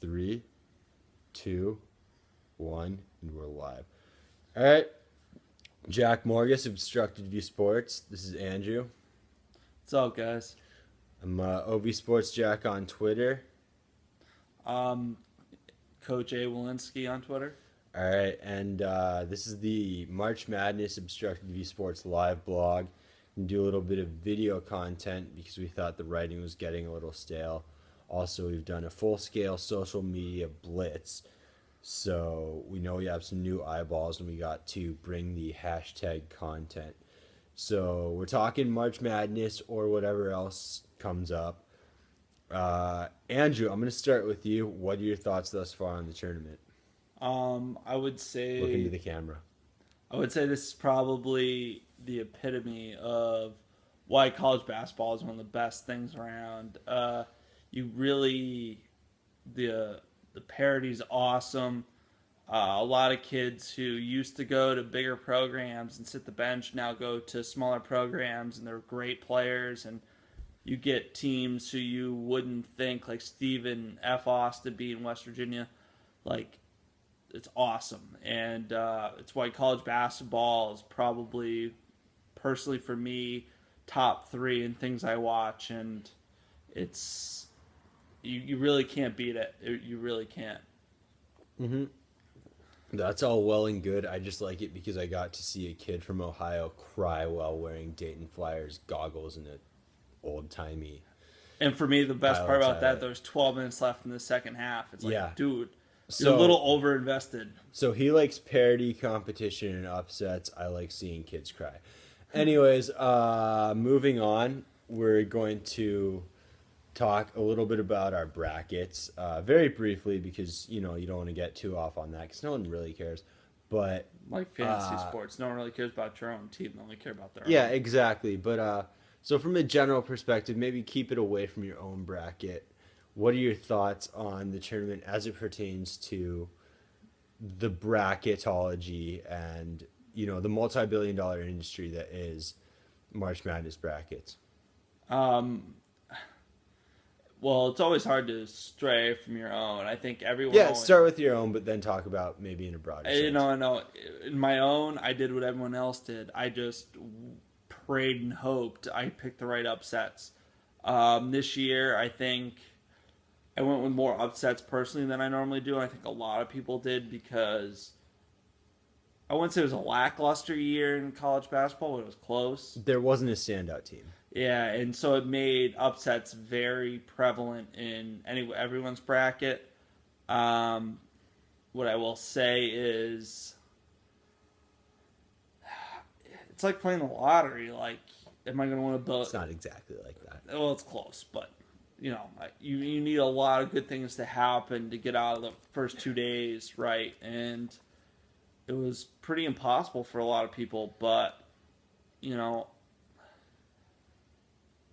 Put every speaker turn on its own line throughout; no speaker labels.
3, 2, 1, and we're live. All right. Jack Morgus, Obstructed View Sports. This is Andrew.
What's up, guys?
I'm OV Sports Jack on Twitter.
Coach A. Walensky on Twitter.
All right, and this is the March Madness Obstructed View Sports live blog. We do a little bit of video content because we thought the writing was getting a little stale. Also, we've done a full-scale social media blitz, so we know we have some new eyeballs and we got to bring the hashtag content. So we're talking March Madness or whatever else comes up. Andrew, I'm going to start with you. What are your thoughts thus far on the tournament?
I would say
Look into the camera.
I would say this is probably the epitome of why college basketball is one of the best things around. The parity's awesome. A lot of kids who used to go to bigger programs and sit the bench now go to smaller programs, and they're great players. And you get teams who you wouldn't think, like Stephen F. Austin being West Virginia, like. It's awesome, and it's why college basketball is probably, personally for me, top 3 in things I watch, and it's you really can't beat it. You really can't.
Mm-hmm. That's all well and good. I just like it because I got to see a kid from Ohio cry while wearing Dayton Flyers goggles in an old-timey.
And for me, the best part about that, there's 12 minutes left in the second half. It's like, dude. You're a little over-invested.
So he likes parity, competition, and upsets. I like seeing kids cry. Anyways, moving on, we're going to talk a little bit about our brackets, very briefly, because you don't want to get too off on that because no one really cares. But
like fantasy sports, no one really cares about your own team. They only care about their own.
Yeah, exactly. But so from a general perspective, maybe keep it away from your own bracket. What are your thoughts on the tournament as it pertains to the bracketology and, the multi-billion-dollar industry that is March Madness brackets?
Well, it's always hard to stray from your own. I think everyone...
Yeah, start with your own, but then talk about maybe in a broader sense.
No. In my own, I did what everyone else did. I just prayed and hoped I picked the right upsets. This year, I think... I went with more upsets personally than I normally do. I think a lot of people did because I wouldn't say it was a lackluster year in college basketball, but it was close.
There wasn't a standout team.
Yeah, and so it made upsets very prevalent in everyone's bracket. What I will say is it's like playing the lottery. Like, am I going to win a bill?
It's not exactly like that.
Well, it's close, but... you need a lot of good things to happen to get out of the first 2 days, right? And it was pretty impossible for a lot of people, but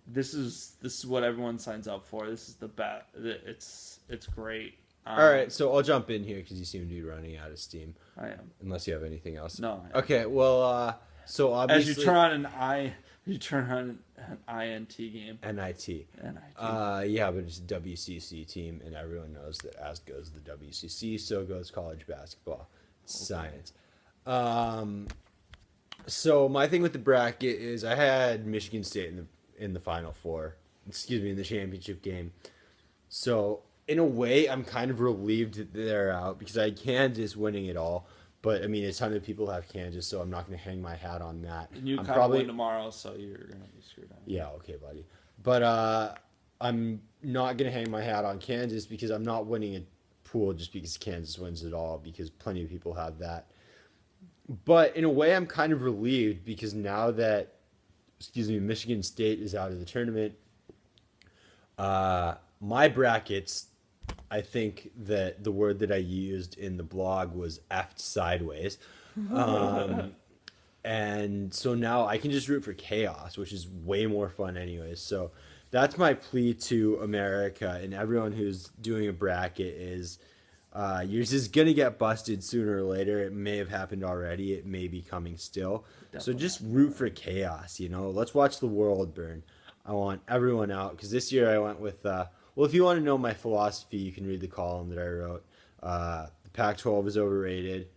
this is what everyone signs up for. This is the bet. It's great.
All right, so I'll jump in here because you seem to be running out of steam.
I am.
Unless you have anything else.
No.
Okay, well, so obviously...
As you turn on an INT game.
NIT. Yeah, but it's a WCC team, and everyone knows that as goes the WCC, so goes college basketball. It's science. So my thing with the bracket is I had Michigan State in the Final Four. In the championship game. So in a way, I'm kind of relieved that they're out because I had Kansas winning it all. But, a ton of people have Kansas, so I'm not going to hang my hat on that.
And you probably win tomorrow, so you're going to be screwed up.
Yeah, okay, buddy. But I'm not going to hang my hat on Kansas because I'm not winning a pool just because Kansas wins it all, because plenty of people have that. But in a way, I'm kind of relieved because now that, Michigan State is out of the tournament, my brackets... I think that the word that I used in the blog was effed sideways. And so now I can just root for chaos, which is way more fun anyways. So that's my plea to America and everyone who's doing a bracket is yours is going to get busted sooner or later. It may have happened already. It may be coming still. Definitely. So just root for chaos, Let's watch the world burn. I want everyone out because this year I went with Well, if you want to know my philosophy, you can read the column that I wrote. The Pac-12 is overrated.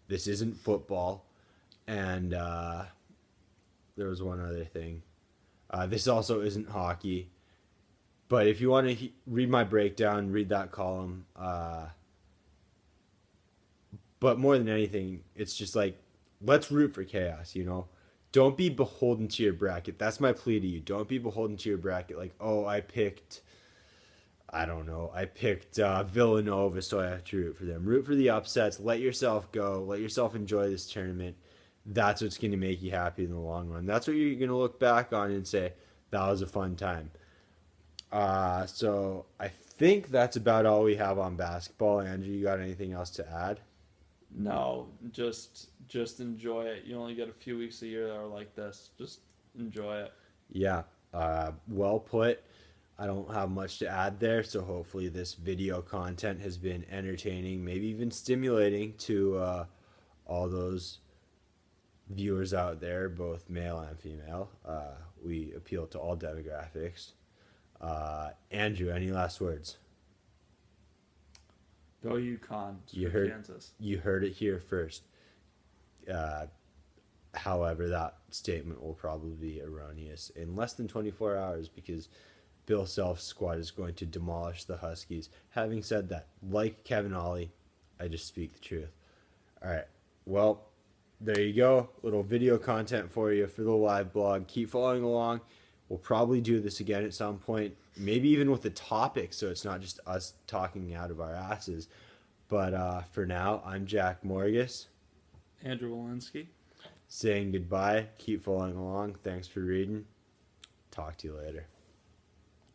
This isn't football, and there was one other thing. This also isn't hockey. But if you want to read my breakdown, read that column. But more than anything, it's just like, let's root for chaos, you know? Don't be beholden to your bracket. That's my plea to you. Don't be beholden to your bracket. Like, oh, I don't know, I picked Villanova, so I have to root for them. Root for the upsets. Let yourself go. Let yourself enjoy this tournament. That's what's going to make you happy in the long run. That's what you're going to look back on and say, that was a fun time. So I think that's about all we have on basketball. Andrew, you got anything else to add?
No, just enjoy it. You only get a few weeks a year that are like this. Just enjoy it.
Yeah, well put. I don't have much to add there, so hopefully this video content has been entertaining, maybe even stimulating to all those viewers out there, both male and female. We appeal to all demographics. Andrew, any last words?
Go UConn.
You
Screw
heard
Kansas.
you heard it here first. Uh, However, that statement will probably be erroneous in less than 24 hours because Bill Self's squad is going to demolish the Huskies. Having said that, like Kevin Ollie, I just speak the truth. All right. Well, there you go. Little video content for you for the live blog. Keep following along. We'll probably do this again at some point, maybe even with a topic, so it's not just us talking out of our asses. But for now, I'm Jack Morgus
Andrew Walensky.
saying goodbye. Keep following along. Thanks for reading. Talk to you later.